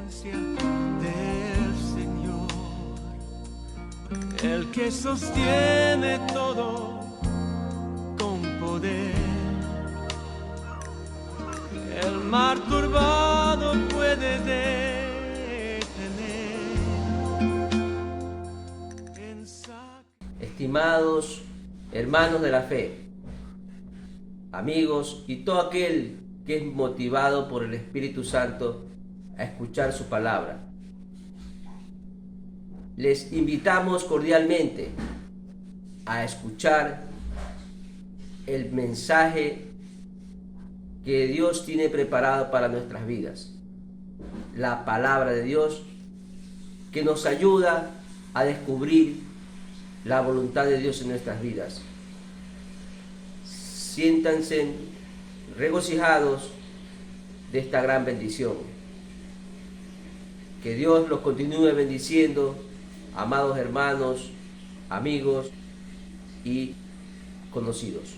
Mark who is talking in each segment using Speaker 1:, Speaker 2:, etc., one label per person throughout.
Speaker 1: presencia del Señor, el que sostiene todo con poder. El mar turbado puede detener.
Speaker 2: Estimados hermanos de la fe, amigos y todo aquel que es motivado por el Espíritu Santo a escuchar su palabra, les invitamos cordialmente a escuchar el mensaje que Dios tiene preparado para nuestras vidas. La palabra de Dios que nos ayuda a descubrir la voluntad de Dios en nuestras vidas. Siéntanse regocijados de esta gran bendición. Que Dios los continúe bendiciendo, amados hermanos, amigos y conocidos.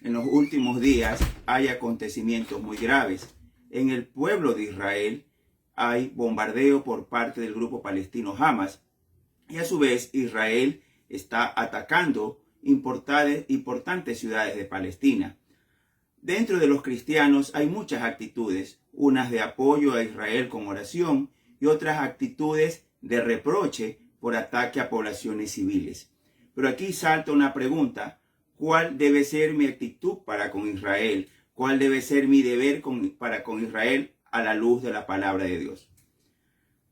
Speaker 3: En los últimos días hay acontecimientos muy graves. En el pueblo de Israel hay bombardeo por parte del grupo palestino Hamas. Y a su vez Israel está atacando importantes ciudades de Palestina. Dentro de los cristianos hay muchas actitudes, unas de apoyo a Israel con oración y otras actitudes de reproche por ataque a poblaciones civiles. Pero aquí salta una pregunta: ¿cuál debe ser mi actitud para con Israel? ¿Cuál debe ser mi deber para con Israel a la luz de la palabra de Dios?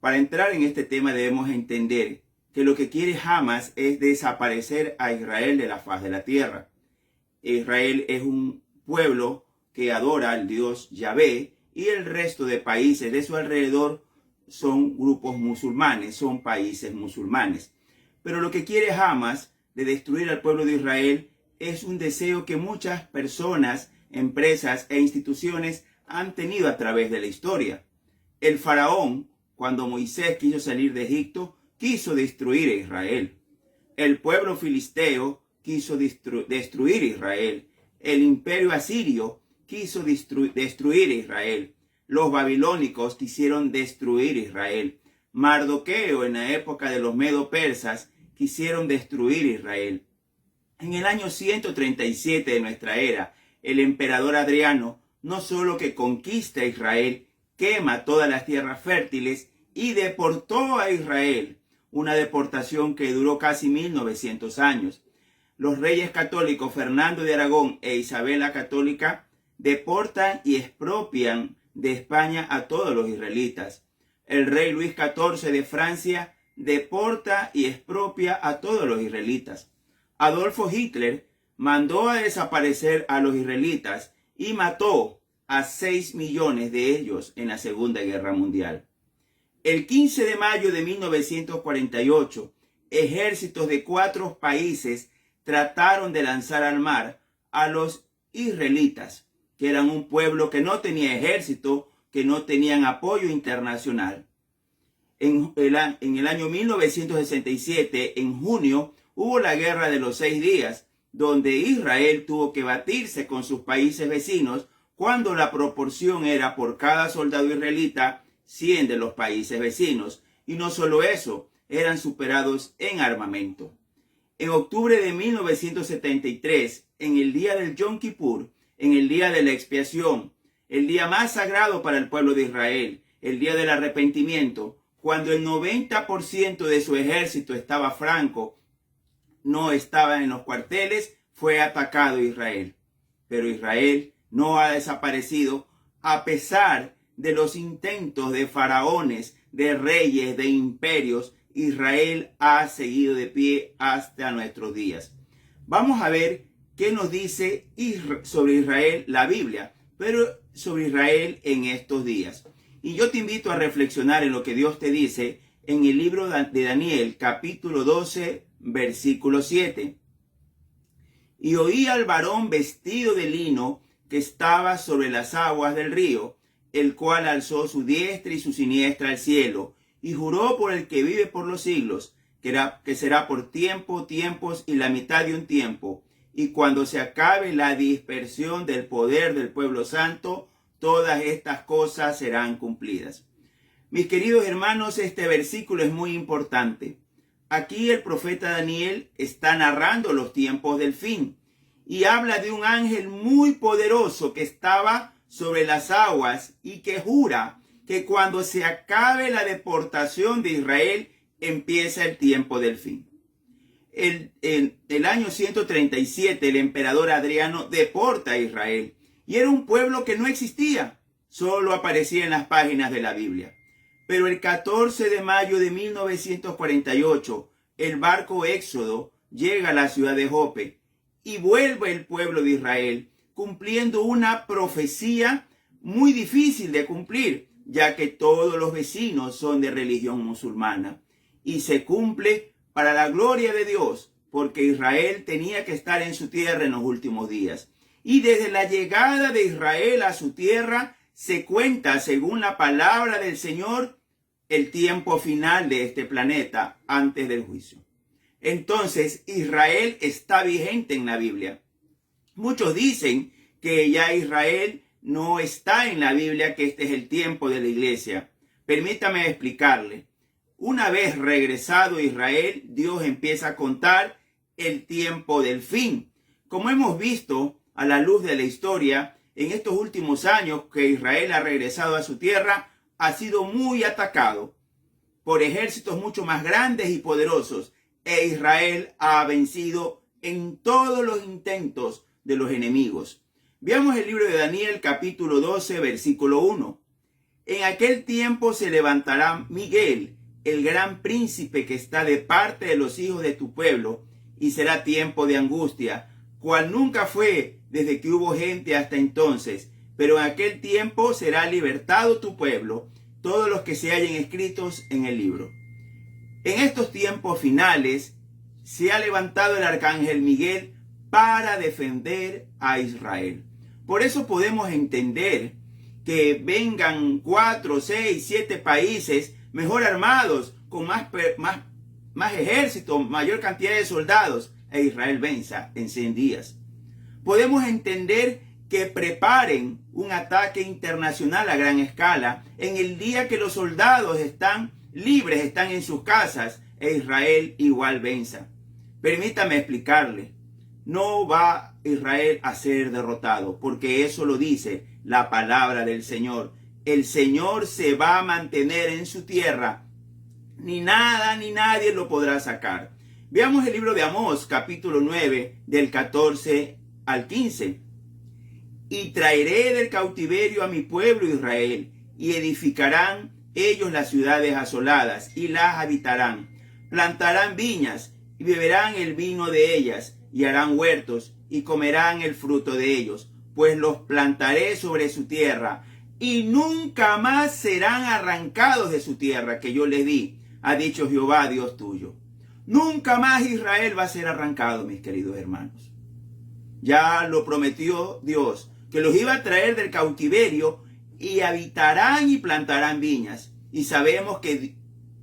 Speaker 3: Para entrar en este tema debemos entender que lo que quiere Hamas es desaparecer a Israel de la faz de la tierra. Israel es un pueblo que adora al Dios Yahvé y el resto de países de su alrededor son grupos musulmanes, son países musulmanes. Pero lo que quiere Hamas de destruir al pueblo de Israel es un deseo que muchas personas, empresas e instituciones han tenido a través de la historia. El faraón, cuando Moisés quiso salir de Egipto, quiso destruir a Israel. El pueblo filisteo quiso destruir a Israel. El imperio asirio quiso destruir a Israel. Los babilónicos quisieron destruir a Israel. Mardoqueo, en la época de los medo-persas, quisieron destruir a Israel. En el año 137 de nuestra era, el emperador Adriano no solo que conquista a Israel, quema todas las tierras fértiles y deportó a Israel, una deportación que duró casi 1900 años. Los reyes católicos Fernando de Aragón e Isabel la Católica deportan y expropian de España a todos los israelitas. El rey Luis XIV de Francia deporta y expropia a todos los israelitas. Adolfo Hitler mandó a desaparecer a los israelitas y mató a 6 millones de ellos en la Segunda Guerra Mundial. El 15 de mayo de 1948, ejércitos de 4 países trataron de lanzar al mar a los israelitas, que eran un pueblo que no tenía ejército, que no tenían apoyo internacional. En el año 1967, en junio, hubo la Guerra de los 6 días, donde Israel tuvo que batirse con sus países vecinos cuando la proporción era por cada soldado israelita 100 de los países vecinos. Y no solo eso, eran superados en armamento. En octubre de 1973, en el día del Yom Kippur, en el día de la expiación, el día más sagrado para el pueblo de Israel, el día del arrepentimiento, cuando el 90% de su ejército estaba franco, no estaba en los cuarteles, fue atacado Israel. Pero Israel no ha desaparecido a pesar de los intentos de faraones, de reyes, de imperios. Israel ha seguido de pie hasta nuestros días. Vamos a ver qué nos dice sobre Israel la Biblia, pero sobre Israel en estos días. Y yo te invito a reflexionar en lo que Dios te dice en el libro de Daniel, capítulo 12, versículo 7. Y oí al varón vestido de lino que estaba sobre las aguas del río, el cual alzó su diestra y su siniestra al cielo, y juró por el que vive por los siglos, que será por tiempos y la mitad de un tiempo, y cuando se acabe la dispersión del poder del pueblo santo, todas estas cosas serán cumplidas. Mis queridos hermanos, este versículo es muy importante. Aquí el profeta Daniel está narrando los tiempos del fin y habla de un ángel muy poderoso que estaba sobre las aguas y que jura que cuando se acabe la deportación de Israel empieza el tiempo del fin. En el año 137 el emperador Adriano deporta a Israel y era un pueblo que no existía, solo aparecía en las páginas de la Biblia. Pero el 14 de mayo de 1948, el barco Éxodo llega a la ciudad de Jope y vuelve el pueblo de Israel, cumpliendo una profecía muy difícil de cumplir, ya que todos los vecinos son de religión musulmana. Y se cumple para la gloria de Dios, porque Israel tenía que estar en su tierra en los últimos días. Y desde la llegada de Israel a su tierra, se cuenta, según la palabra del Señor, el tiempo final de este planeta antes del juicio. Entonces, Israel está vigente en la Biblia. Muchos dicen que ya Israel no está en la Biblia, que este es el tiempo de la iglesia. Permítame explicarle. Una vez regresado Israel, Dios empieza a contar el tiempo del fin. Como hemos visto a la luz de la historia, en estos últimos años que Israel ha regresado a su tierra, ha sido muy atacado por ejércitos mucho más grandes y poderosos, e Israel ha vencido en todos los intentos de los enemigos. Veamos el libro de Daniel, capítulo 12, versículo 1. En aquel tiempo se levantará Miguel, el gran príncipe que está de parte de los hijos de tu pueblo, y será tiempo de angustia, cual nunca fue desde que hubo gente hasta entonces, pero en aquel tiempo será libertado tu pueblo, todos los que se hallen escritos en el libro. En estos tiempos finales se ha levantado el arcángel Miguel para defender a Israel. Por eso podemos entender que vengan 4, 6, 7 países mejor armados, con más ejército, mayor cantidad de soldados, e Israel venza en 100 días. Podemos entender que preparen un ataque internacional a gran escala en el día que los soldados están libres, están en sus casas, e Israel igual venza. Permítame explicarle, no va Israel a ser derrotado, porque eso lo dice la palabra del Señor. El Señor se va a mantener en su tierra, ni nada ni nadie lo podrá sacar. Veamos el libro de Amós, capítulo 9, del 14 al 15. Y traeré del cautiverio a mi pueblo Israel, y edificarán ellos las ciudades asoladas, y las habitarán. Plantarán viñas, y beberán el vino de ellas, y harán huertos, y comerán el fruto de ellos, pues los plantaré sobre su tierra, y nunca más serán arrancados de su tierra que yo les di, ha dicho Jehová Dios tuyo. Nunca más Israel va a ser arrancado, mis queridos hermanos. Ya lo prometió Dios, que los iba a traer del cautiverio y habitarán y plantarán viñas. Y sabemos que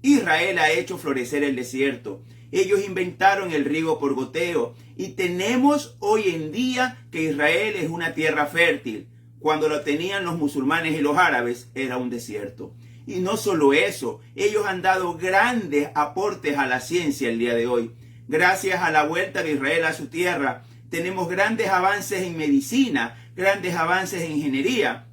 Speaker 3: Israel ha hecho florecer el desierto. Ellos inventaron el riego por goteo y tenemos hoy en día que Israel es una tierra fértil. Cuando lo tenían los musulmanes y los árabes era un desierto. Y no solo eso, ellos han dado grandes aportes a la ciencia el día de hoy. Gracias a la vuelta de Israel a su tierra, tenemos grandes avances en medicina, grandes avances en ingeniería,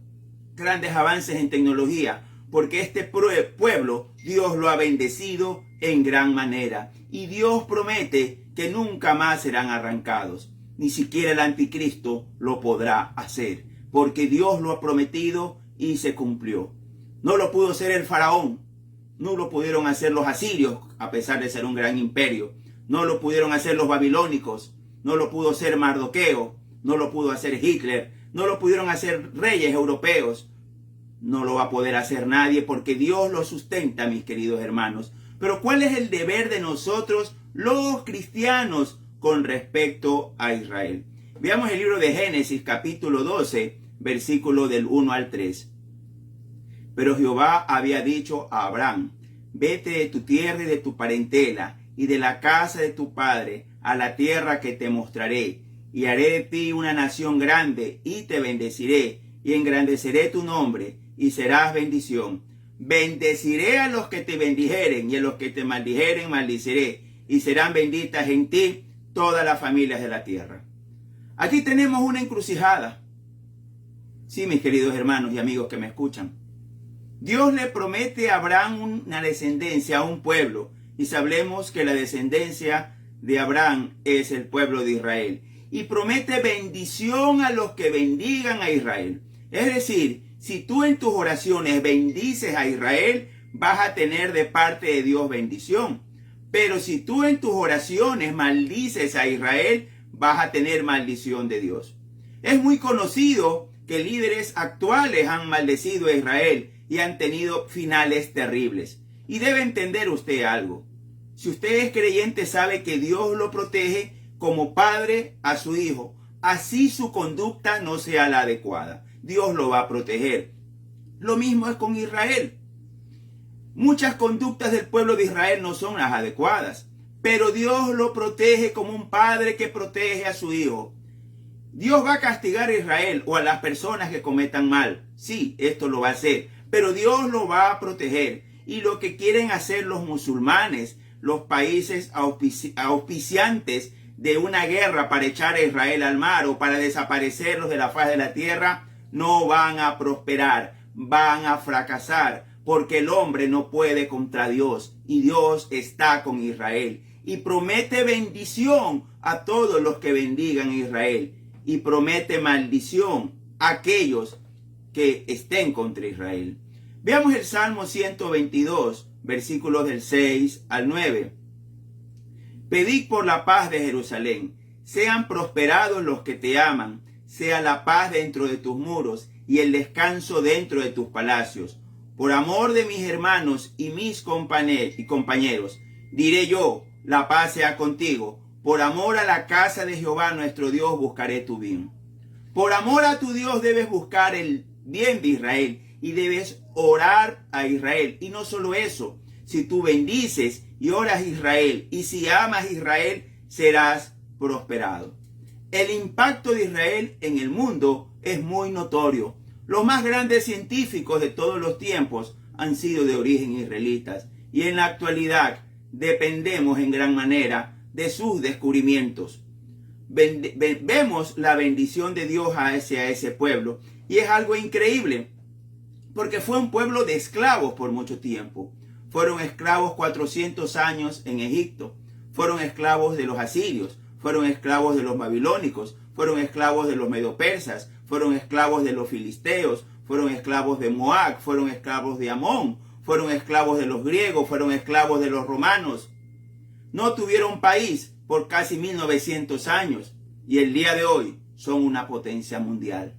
Speaker 3: grandes avances en tecnología. porque este pueblo Dios lo ha bendecido en gran manera. Y Dios promete que nunca más serán arrancados. Ni siquiera el anticristo lo podrá hacer, porque Dios lo ha prometido y se cumplió. No lo pudo hacer el faraón, no lo pudieron hacer los asirios, a pesar de ser un gran imperio. No lo pudieron hacer los babilónicos, no lo pudo hacer Mardoqueo, no lo pudo hacer Hitler, no lo pudieron hacer reyes europeos. No lo va a poder hacer nadie porque Dios lo sustenta, mis queridos hermanos. Pero ¿cuál es el deber de nosotros, los cristianos, con respecto a Israel? Veamos el libro de Génesis, capítulo 12, versículo del 1 al 3. Pero Jehová había dicho a Abraham: vete de tu tierra y de tu parentela y de la casa de tu padre a la tierra que te mostraré, y haré de ti una nación grande, y te bendeciré, y engrandeceré tu nombre, y serás bendición. Bendeciré a los que te bendijeren, y a los que te maldijeren maldiciré, y serán benditas en ti todas las familias de la tierra. Aquí tenemos una encrucijada. Sí, mis queridos hermanos y amigos que me escuchan. Dios le promete a Abraham una descendencia, a un pueblo, y sabemos que la descendencia de Abraham es el pueblo de Israel. Y promete bendición a los que bendigan a Israel. Es decir, si tú en tus oraciones bendices a Israel, vas a tener de parte de Dios bendición. Pero si tú en tus oraciones maldices a Israel, vas a tener maldición de Dios. Es muy conocido que líderes actuales han maldecido a Israel y han tenido finales terribles. Y debe entender usted algo. Si usted es creyente, sabe que Dios lo protege como padre a su hijo. Así su conducta no sea la adecuada. Dios lo va a proteger. Lo mismo es con Israel. Muchas conductas del pueblo de Israel no son las adecuadas, pero Dios lo protege como un padre que protege a su hijo. Dios va a castigar a Israel o a las personas que cometan mal. Sí, esto lo va a hacer, pero Dios lo va a proteger. Y lo que quieren hacer los musulmanes, los países auspiciantes de una guerra para echar a Israel al mar o para desaparecerlos de la faz de la tierra, no van a prosperar, van a fracasar, porque el hombre no puede contra Dios y Dios está con Israel. Y promete bendición a todos los que bendigan a Israel y promete maldición a aquellos que estén contra Israel. Veamos el Salmo 122, versículos del 6 al 9. Pedid por la paz de Jerusalén, sean prosperados los que te aman, sea la paz dentro de tus muros y el descanso dentro de tus palacios. Por amor de mis hermanos y mis compañeros, diré yo, la paz sea contigo. Por amor a la casa de Jehová nuestro Dios buscaré tu bien. Por amor a tu Dios debes buscar el bien de Israel y debes orar a Israel. Y no solo eso, si tú bendices y oras a Israel y si amas a Israel, serás prosperado. El impacto de Israel en el mundo es muy notorio. Los más grandes científicos de todos los tiempos han sido de origen israelitas y en la actualidad dependemos en gran manera de sus descubrimientos. Vemos la bendición de Dios hacia ese pueblo y es algo increíble porque fue un pueblo de esclavos por mucho tiempo. Fueron esclavos 400 años en Egipto, fueron esclavos de los asirios, fueron esclavos de los babilónicos, fueron esclavos de los medopersas, fueron esclavos de los filisteos, fueron esclavos de Moab, fueron esclavos de Amón, fueron esclavos de los griegos, fueron esclavos de los romanos. No tuvieron país por casi 1900 años y el día de hoy son una potencia mundial.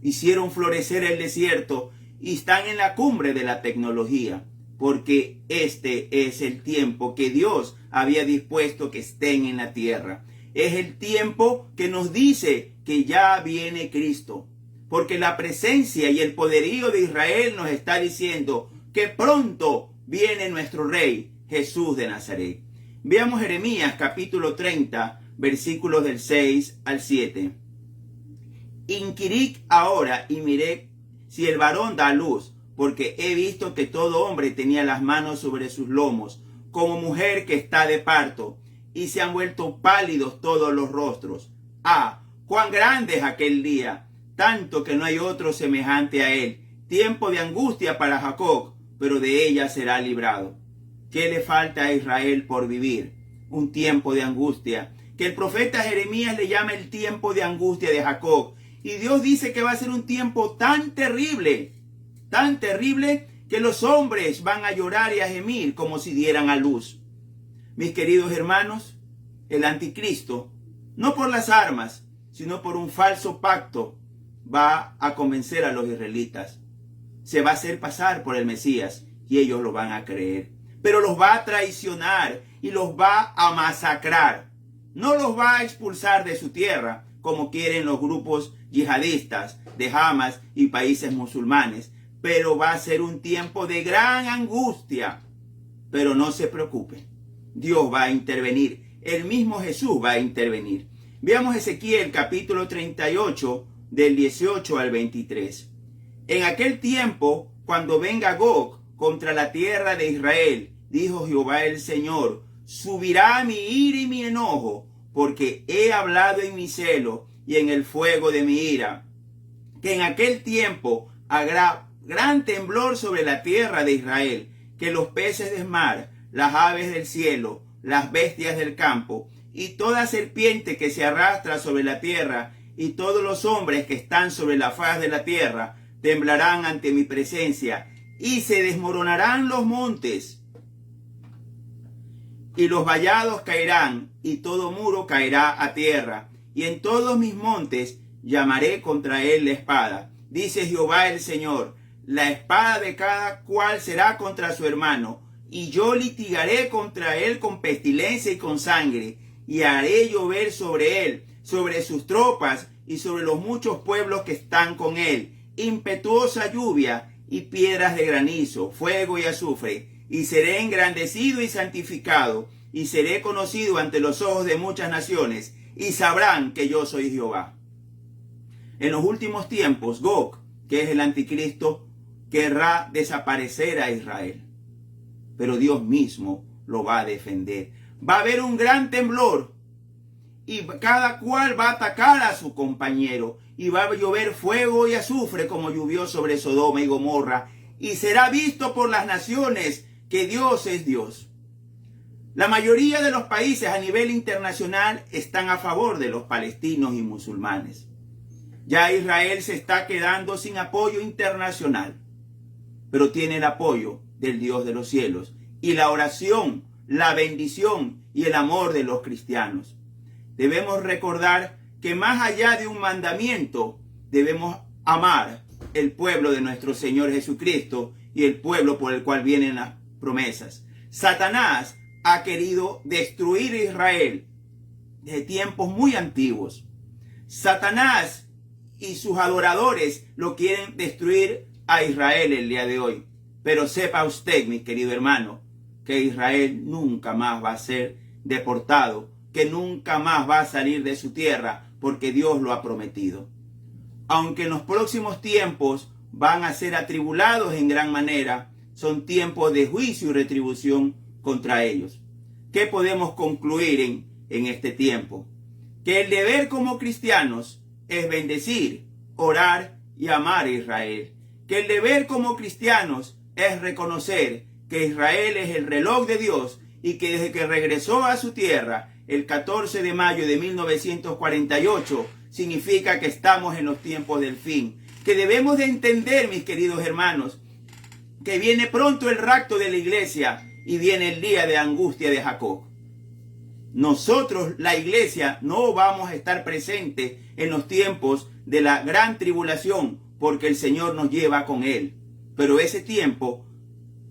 Speaker 3: Hicieron florecer el desierto y están en la cumbre de la tecnología, porque este es el tiempo que Dios había dispuesto que estén en la tierra. Es el tiempo que nos dice que ya viene Cristo, porque la presencia y el poderío de Israel nos está diciendo que pronto viene nuestro Rey, Jesús de Nazaret. Veamos Jeremías capítulo 30, versículos del 6 al 7. Inquirid ahora y miré si el varón da luz, porque he visto que todo hombre tenía las manos sobre sus lomos, como mujer que está de parto, y se han vuelto pálidos todos los rostros. Ah, cuán grande es aquel día, tanto que no hay otro semejante a él. tiempo de angustia para Jacob, pero de ella será librado. ¿Qué le falta a Israel por vivir? Un tiempo de angustia, que el profeta Jeremías le llama el tiempo de angustia de Jacob. Y Dios dice que va a ser un tiempo tan terrible, que los hombres van a llorar y a gemir como si dieran a luz. Mis queridos hermanos, el anticristo, no por las armas, sino por un falso pacto, va a convencer a los israelitas. Se va a hacer pasar por el Mesías y ellos lo van a creer. Pero los va a traicionar y los va a masacrar. No los va a expulsar de su tierra, como quieren los grupos yihadistas de Hamas y países musulmanes. Pero va a ser un tiempo de gran angustia. Pero no se preocupen, Dios va a intervenir. El mismo Jesús va a intervenir. Veamos Ezequiel capítulo 38 del 18 al 23. En aquel tiempo, cuando venga Gog contra la tierra de Israel, dijo Jehová el Señor, subirá mi ira y mi enojo, porque he hablado en mi celo y en el fuego de mi ira, que en aquel tiempo habrá gran temblor sobre la tierra de Israel, que los peces del mar, las aves del cielo, las bestias del campo, y toda serpiente que se arrastra sobre la tierra, y todos los hombres que están sobre la faz de la tierra, temblarán ante mi presencia, y se desmoronarán los montes, y los vallados caerán, y todo muro caerá a tierra, y en todos mis montes llamaré contra él la espada. Dice Jehová el Señor, la espada de cada cual será contra su hermano, y yo litigaré contra él con pestilencia y con sangre, y haré llover sobre él, sobre sus tropas y sobre los muchos pueblos que están con él, impetuosa lluvia y piedras de granizo, fuego y azufre, y seré engrandecido y santificado, y seré conocido ante los ojos de muchas naciones, y sabrán que yo soy Jehová. En los últimos tiempos, Gog, que es el anticristo, querrá desaparecer a Israel, pero Dios mismo lo va a defender. Va a haber un gran temblor, y cada cual va a atacar a su compañero, y va a llover fuego y azufre como llovió sobre Sodoma y Gomorra, y será visto por las naciones que Dios es Dios. La mayoría de los países a nivel internacional están a favor de los palestinos y musulmanes. Ya Israel se está quedando sin apoyo internacional, pero tiene el apoyo del Dios de los cielos y la oración, la bendición y el amor de los cristianos. Debemos recordar que más allá de un mandamiento, debemos amar el pueblo de nuestro Señor Jesucristo y el pueblo por el cual vienen las promesas. Satanás ha querido destruir a Israel desde tiempos muy antiguos. Satanás y sus adoradores lo quieren destruir a Israel el día de hoy. Pero sepa usted, mi querido hermano, que Israel nunca más va a ser deportado, que nunca más va a salir de su tierra, porque Dios lo ha prometido. Aunque en los próximos tiempos van a ser atribulados en gran manera, son tiempos de juicio y retribución contra ellos. ¿Qué podemos concluir en este tiempo? Que el deber como cristianos es bendecir, orar y amar a Israel. Que el deber como cristianos es reconocer que Israel es el reloj de Dios y que desde que regresó a su tierra el 14 de mayo de 1948 significa que estamos en los tiempos del fin. Que debemos de entender, mis queridos hermanos, que viene pronto el rapto de la iglesia y viene el día de angustia de Jacob. Nosotros, la iglesia, no vamos a estar presentes en los tiempos de la gran tribulación porque el Señor nos lleva con él. Pero ese tiempo,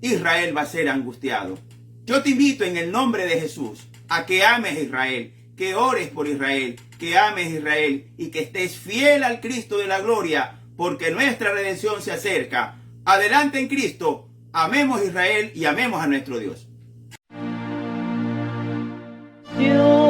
Speaker 3: Israel va a ser angustiado. Yo te invito en el nombre de Jesús a que ames a Israel, que ores por Israel, que ames a Israel y que estés fiel al Cristo de la gloria, porque nuestra redención se acerca. Adelante en Cristo, amemos a Israel y amemos a nuestro Dios.
Speaker 4: You